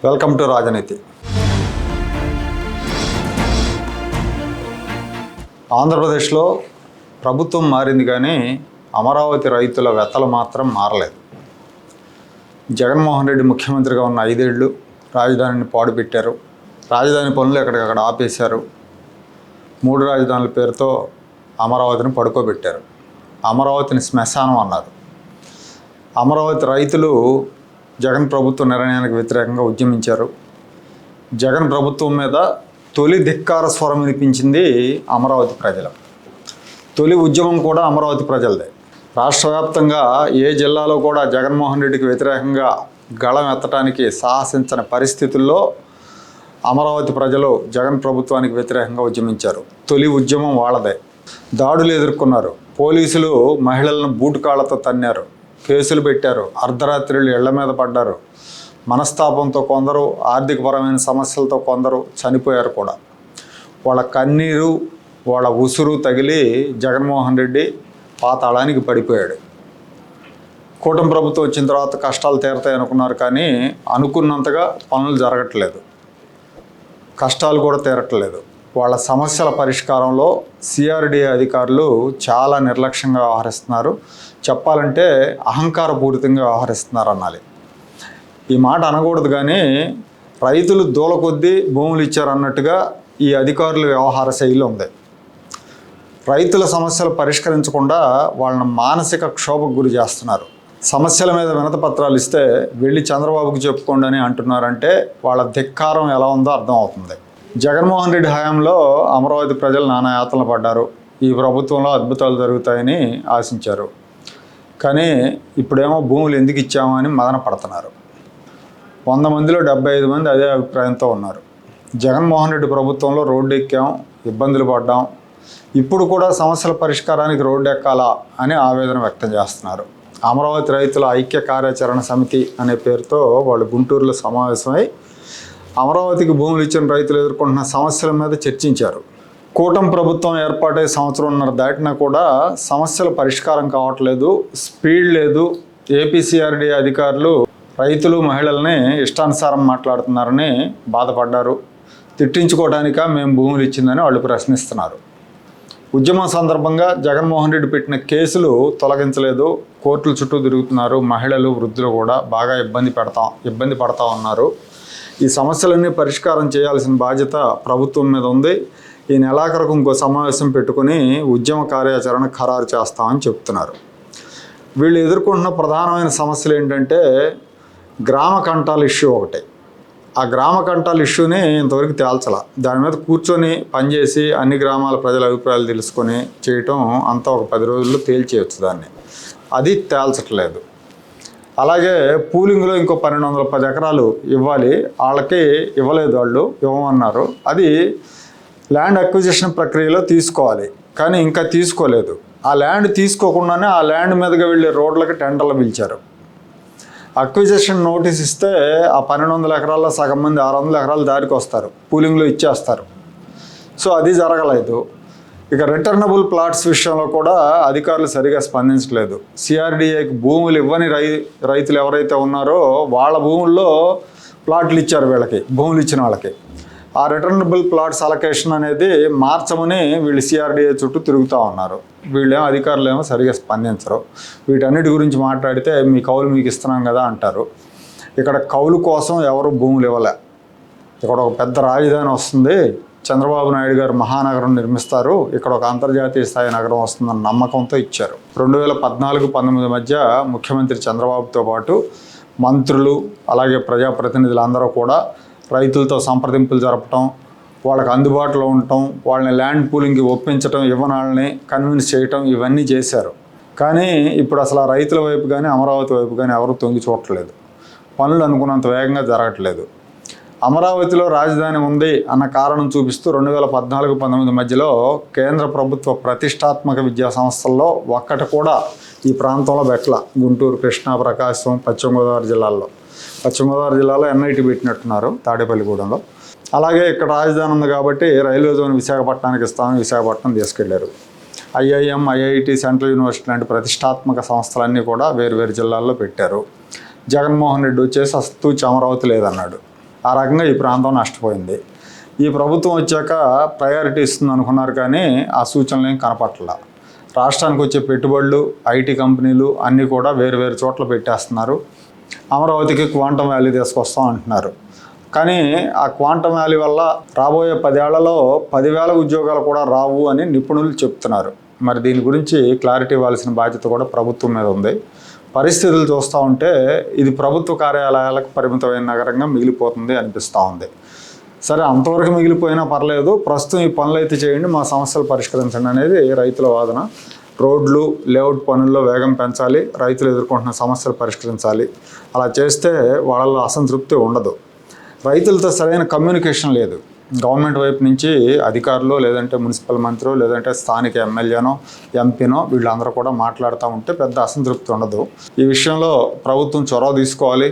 Welcome to రాజనీతి. ఆంధ్రప్రదేశ్లో ప్రభుత్వం మారింది కానీ అమరావతి రైతుల వ్యతలు మాత్రం మారలేదు. జగన్మోహన్ రెడ్డి ముఖ్యమంత్రిగా ఉన్న 5 ఏళ్ళు రాజధానిని పాడుపెట్టారు. రాజధాని పనులు ఎక్కడికక్కడ ఆపేశారు. 3 రాజధానుల పేరుతో అమరావతిని పడుకోబెట్టారు. అమరావతిని శ్మశానం అన్నారు. అమరావతి రైతులు జగన్ ప్రభుత్వ నిర్ణయానికి వ్యతిరేకంగా ఉద్యమించారు. జగన్ ప్రభుత్వం మీద తొలి ధిక్కార స్వరం వినిపించింది అమరావతి ప్రజలు. తొలి ఉద్యమం కూడా అమరావతి ప్రజలదే. రాష్ట్ర వ్యాప్తంగా ఏ జిల్లాలో కూడా జగన్మోహన్ రెడ్డికి వ్యతిరేకంగా గళం ఎత్తడానికి సాహసించని పరిస్థితుల్లో అమరావతి ప్రజలు జగన్ ప్రభుత్వానికి వ్యతిరేకంగా ఉద్యమించారు. తొలి ఉద్యమం వాళ్ళదే. దాడులు ఎదుర్కొన్నారు. పోలీసులు మహిళలను బూటుకాళ్లతో తన్నారు, కేసులు పెట్టారు, అర్ధరాత్రులు ఇళ్ల మీద పడ్డారు. మనస్తాపంతో కొందరు, ఆర్థికపరమైన సమస్యలతో కొందరు చనిపోయారు కూడా. వాళ్ళ కన్నీరు, వాళ్ళ ఉసురు తగిలి జగన్మోహన్ రెడ్డి పాతాళానికి పడిపోయాడు. కూటమి ప్రభుత్వం వచ్చిన తర్వాత కష్టాలు తీరతాయి అనుకున్నారు, కానీ అనుకున్నంతగా పనులు జరగట్లేదు. కష్టాలు కూడా తీరట్లేదు. వాళ్ళ సమస్యల పరిష్కారంలో సిఆర్డీఏ అధికారులు చాలా నిర్లక్ష్యంగా వ్యవహరిస్తున్నారు. చెప్పాలంటే అహంకారపూరితంగా వ్యవహరిస్తున్నారు అనాలి. ఈ మాట అనకూడదు, కానీ రైతులు దూల కొద్దీ భూములు ఇచ్చారన్నట్టుగా ఈ అధికారుల వ్యవహార శైలి ఉంది. రైతుల సమస్యలు పరిష్కరించకుండా వాళ్ళని మానసిక క్షోభకు గురి చేస్తున్నారు. సమస్యల మీద వినతిపత్రాలు ఇస్తే వెళ్ళి చంద్రబాబుకి చెప్పుకోండి అని అంటున్నారంటే వాళ్ళ ధిక్కారం ఎలా ఉందో అర్థం అవుతుంది. జగన్మోహన్ రెడ్డి హయాంలో అమరావతి ప్రజలు నానా యాతనలు పడ్డారు. ఈ ప్రభుత్వంలో అద్భుతాలు జరుగుతాయని ఆశించారు. కానీ ఇప్పుడేమో భూములు ఎందుకు ఇచ్చామో అని మదన పడుతున్నారు. 100 మందిలో 75 మంది అదే అభిప్రాయంతో ఉన్నారు. జగన్మోహన్ రెడ్డి ప్రభుత్వంలో రోడ్డు ఎక్కాం, ఇబ్బందులు పడ్డాం, ఇప్పుడు కూడా సమస్యల పరిష్కారానికి రోడ్డు ఎక్కాలా అని ఆవేదన వ్యక్తం చేస్తున్నారు. అమరావతి రైతుల ఐక్య కార్యాచరణ సమితి అనే పేరుతో వాళ్ళు గుంటూరులో సమావేశమై అమరావతికి భూములు ఇచ్చిన రైతులు ఎదుర్కొంటున్న సమస్యల మీద చర్చించారు. కూటమి ప్రభుత్వం ఏర్పాటై 1.5 సంవత్సరం దాటినా కూడా సమస్యల పరిష్కారం కావట్లేదు, స్పీడ్ లేదు. ఏపీసీఆర్డీ అధికారులు రైతులు, మహిళల్ని ఇష్టానుసారం మాట్లాడుతున్నారని బాధపడ్డారు. తిట్టించుకోవడానికా మేము భూములు ఇచ్చిందని వాళ్ళు ప్రశ్నిస్తున్నారు. ఉద్యమం సందర్భంగా జగన్మోహన్ రెడ్డి పెట్టిన కేసులు తొలగించలేదు. కోర్టుల చుట్టూ తిరుగుతున్నారు. మహిళలు, వృద్ధులు కూడా బాగా ఇబ్బంది పడతా ఉన్నారు. ఈ సమస్యలన్నీ పరిష్కారం చేయాల్సిన బాధ్యత ప్రభుత్వం మీద ఉంది. ఈ నెలాఖరుకు ఇంకో సమావేశం పెట్టుకుని ఉద్యమ కార్యాచరణ ఖరారు చేస్తామని చెప్తున్నారు. వీళ్ళు ఎదుర్కొంటున్న ప్రధానమైన సమస్యలు ఏంటంటే గ్రామ కంటాల ఇష్యూ ఒకటి. ఆ గ్రామ కంటాల ఇష్యూని ఇంతవరకు తేల్చాల. దాని మీద కూర్చొని పనిచేసి అన్ని గ్రామాల ప్రజల అభిప్రాయాలు తెలుసుకొని చేయటం అంతా ఒక 10 రోజుల్లో తేల్చేయచ్చు దాన్ని. అది తేల్చట్లేదు. అలాగే పూలింగ్లో ఇంకో 1210 ఎకరాలు ఇవ్వాలి, వాళ్ళకి ఇవ్వలేదు, వాళ్ళు ఇవ్వమన్నారు. అది ల్యాండ్ అక్విజిషన్ ప్రక్రియలో తీసుకోవాలి, కానీ ఇంకా తీసుకోలేదు. ఆ ల్యాండ్ తీసుకోకుండానే ఆ ల్యాండ్ మీదుగా వెళ్ళే రోడ్లకి టెండర్లు పిలిచారు. అక్విజిషన్ నోటీస్ ఇస్తే ఆ 1200 ఎకరాల్లో సగం మంది 600 ఎకరాలు దారికి వస్తారు, పూలింగ్లో ఇచ్చేస్తారు. సో అది జరగలేదు. ఇక రిటర్నబుల్ ప్లాట్స్ విషయంలో కూడా అధికారులు సరిగా స్పందించలేదు. సిఆర్డీఏకి భూములు ఇవ్వని రైతులు ఎవరైతే ఉన్నారో వాళ్ళ భూముల్లో ప్లాట్లు ఇచ్చారు వీళ్ళకి, భూములు ఇచ్చిన వాళ్ళకి. ఆ రిటర్నబుల్ ప్లాట్స్ అలొకేషన్ అనేది మార్చమని వీళ్ళు సిఆర్డీఏ చుట్టూ తిరుగుతూ ఉన్నారు. వీళ్ళేమో అధికారులు ఏమో సరిగా స్పందించరు. వీటన్నిటి గురించి మాట్లాడితే మీ కౌలు మీకు ఇస్తున్నాం కదా అంటారు. ఇక్కడ కౌలు కోసం ఎవరు భూములు ఇవ్వలే. ఇక్కడ ఒక పెద్ద రాజధాని వస్తుంది, చంద్రబాబు నాయుడు గారు మహానగరం నిర్మిస్తారు, ఇక్కడ ఒక అంతర్జాతీయ స్థాయి నగరం వస్తుందన్న నమ్మకంతో ఇచ్చారు. 2014-19 మధ్య ముఖ్యమంత్రి చంద్రబాబుతో పాటు మంత్రులు అలాగే ప్రజాప్రతినిధులు అందరూ కూడా రైతులతో సంప్రదింపులు జరపటం, వాళ్ళకి అందుబాటులో ఉండటం, వాళ్ళని ల్యాండ్ పూలింగ్కి ఒప్పించటం, ఇవ్వనాళ్ళని కన్విన్స్ చేయటం, ఇవన్నీ చేశారు. కానీ ఇప్పుడు అసలు ఆ రైతుల వైపు కానీ అమరావతి వైపు కానీ ఎవరు తొంగి చూడట్లేదు. పనులు అనుకున్నంత వేగంగా జరగట్లేదు. అమరావతిలో రాజధాని ఉంది అన్న కారణం చూపిస్తూ 2014-19 మధ్యలో కేంద్ర ప్రభుత్వ ప్రతిష్టాత్మక విద్యా సంస్థల్లో ఒక్కటి కూడా ఈ ప్రాంతంలో పెట్టల. గుంటూరు, కృష్ణా, ప్రకాశం, పశ్చిమ గోదావరి జిల్లాలో ఎన్ఐటి పెట్టినట్టున్నారు తాడేపల్లిగూడెంలో. అలాగే ఇక్కడ రాజధాని ఉంది కాబట్టి రైల్వే జోన్ విశాఖపట్నానికి ఇస్తామని విశాఖపట్నం తీసుకెళ్లారు. ఐఐఎం, ఐఐటి, సెంట్రల్ యూనివర్సిటీ లాంటి ప్రతిష్టాత్మక సంస్థలన్నీ కూడా వేరు జిల్లాల్లో పెట్టారు. జగన్మోహన్ రెడ్డి వచ్చేసి అస్తూచి అమరావతి లేదన్నాడు. ఆ రకంగా ఈ ప్రాంతం నష్టపోయింది. ఈ ప్రభుత్వం వచ్చాక ప్రయారిటీ ఇస్తుంది అనుకున్నారు, కానీ ఆ సూచనలు ఏం కనపట్ల. రాష్ట్రానికి వచ్చే పెట్టుబడులు, ఐటీ కంపెనీలు అన్నీ కూడా వేరు వేరు చోట్ల పెట్టేస్తున్నారు. అమరావతికి క్వాంటమ్ వ్యాలీ తీసుకొస్తాం అంటున్నారు. కానీ ఆ క్వాంటమ్ వ్యాలీ వల్ల రాబోయే 10 ఏళ్లలో 10,000 ఉద్యోగాలు కూడా రావు అని నిపుణులు చెప్తున్నారు. మరి దీని గురించి క్లారిటీ ఇవ్వాల్సిన బాధ్యత కూడా ప్రభుత్వం మీద ఉంది. పరిస్థితులు చూస్తూ ఉంటే ఇది ప్రభుత్వ కార్యాలయాలకు పరిమితమైన నగరంగా మిగిలిపోతుంది అనిపిస్తూ ఉంది. సరే, అంతవరకు మిగిలిపోయినా పర్లేదు, ప్రస్తుతం ఈ పనులు అయితే చేయండి, మా సమస్యలు పరిష్కరించండి అనేది రైతుల వాదన. రోడ్లు, లేఅవుట్ పనుల్లో వేగం పెంచాలి, రైతులు ఎదుర్కొంటున్న సమస్యలు పరిష్కరించాలి. అలా చేస్తే వాళ్ళలో అసంతృప్తి ఉండదు. రైతులతో సరైన కమ్యూనికేషన్ లేదు. గవర్నమెంట్ వైపు నుంచి అధికారులు, లేదంటే మున్సిపల్ మంత్రి, లేదంటే స్థానిక ఎమ్మెల్యేనో ఎంపీనో వీళ్ళందరూ కూడా మాట్లాడుతూ ఉంటే పెద్ద అసంతృప్తి ఉండదు. ఈ విషయంలో ప్రభుత్వం చొరవ తీసుకోవాలి.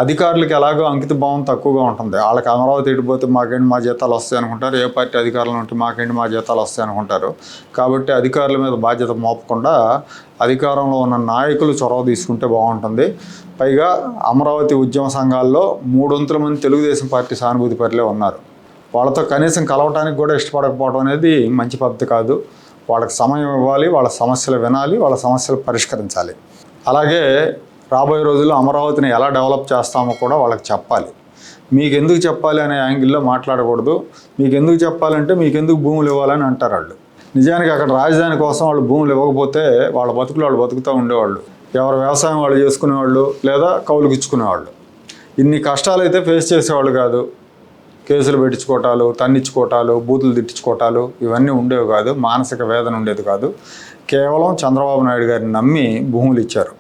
అధికారులకి ఎలాగో అంకిత భావం తక్కువగా ఉంటుంది. వాళ్ళకి అమరావతి ఇటుపోతే మాకేంటి మా జీతాలు వస్తాయి అనుకుంటారు, ఏ పార్టీ అధికారులు ఉంటే మాకేంటి మా జీతాలు వస్తాయి అనుకుంటారు. కాబట్టి అధికారుల మీద బాధ్యత మోపకుండా అధికారంలో ఉన్న నాయకులు చొరవ తీసుకుంటే బాగుంటుంది. పైగా అమరావతి ఉద్యమ సంఘాల్లో 300 మంది తెలుగుదేశం పార్టీ సానుభూతి పరులే ఉన్నారు. వాళ్ళతో కనీసం కలవటానికి కూడా ఇష్టపడకపోవడం అనేది మంచి పద్ధతి కాదు. వాళ్ళకి సమయం ఇవ్వాలి, వాళ్ళ సమస్యలు వినాలి, వాళ్ళ సమస్యలు పరిష్కరించాలి. అలాగే రాబోయే రోజుల్లో అమరావతిని ఎలా డెవలప్ చేస్తామో కూడా వాళ్ళకి చెప్పాలి. మీకు ఎందుకు చెప్పాలి అనే యాంగిల్లో మాట్లాడకూడదు. మీకు ఎందుకు చెప్పాలంటే మీకు ఎందుకు భూములు ఇవ్వాలని అంటారు వాళ్ళు. నిజానికి అక్కడ రాజధాని కోసం వాళ్ళు భూములు ఇవ్వకపోతే వాళ్ళ బతుకులు వాళ్ళు బతుకుతూ ఉండేవాళ్ళు. ఎవరు వ్యవసాయం వాళ్ళు చేసుకునేవాళ్ళు, లేదా కౌలుకి ఇచ్చుకునేవాళ్ళు. ఇన్ని కష్టాలు అయితే ఫేస్ చేసేవాళ్ళు కాదు. కేసులు పెట్టించుకోవటాలు, తన్నిచ్చుకోవటాలు, బూతులు తిట్టించుకోవటాలు ఇవన్నీ ఉండేవి కాదు. మానసిక వేదన ఉండేది కాదు. కేవలం చంద్రబాబు నాయుడు గారిని నమ్మి భూములు ఇచ్చారు.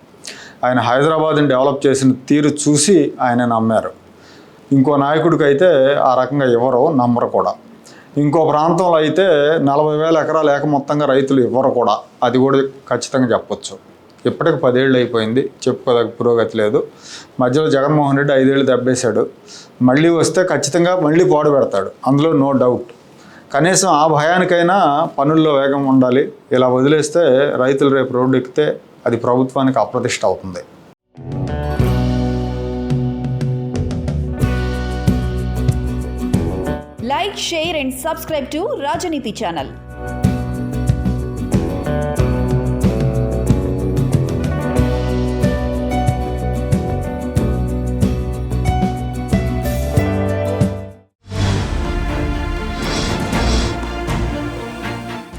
ఆయన హైదరాబాద్ని డెవలప్ చేసిన తీరు చూసి ఆయన నమ్మారు. ఇంకో నాయకుడికి అయితే ఆ రకంగా ఎవరో నమ్మరు కూడా. ఇంకో ప్రాంతంలో అయితే 40,000 ఎకరాలు మొత్తంగా రైతులు ఇవ్వరు కూడా. అది కూడా ఖచ్చితంగా చెప్పొచ్చు. ఇప్పటికి 10 ఏళ్ళు అయిపోయింది, చెప్పుకోదగ్గ పురోగతి లేదు. మధ్యలో జగన్మోహన్ రెడ్డి 5 ఏళ్ళు దెబ్బేశాడు. మళ్ళీ వస్తే ఖచ్చితంగా మళ్ళీ పాడు పెడతాడు, అందులో నో డౌట్. కనీసం ఆ భయానికైనా పనుల్లో వేగం ఉండాలి. ఇలా వదిలేస్తే రైతులు రేపు రోడ్డు ఎక్కితే అది ప్రభుత్వానికి అప్రతిష్ట అవుతుంది. Like, share and subscribe to Rajaniti channel.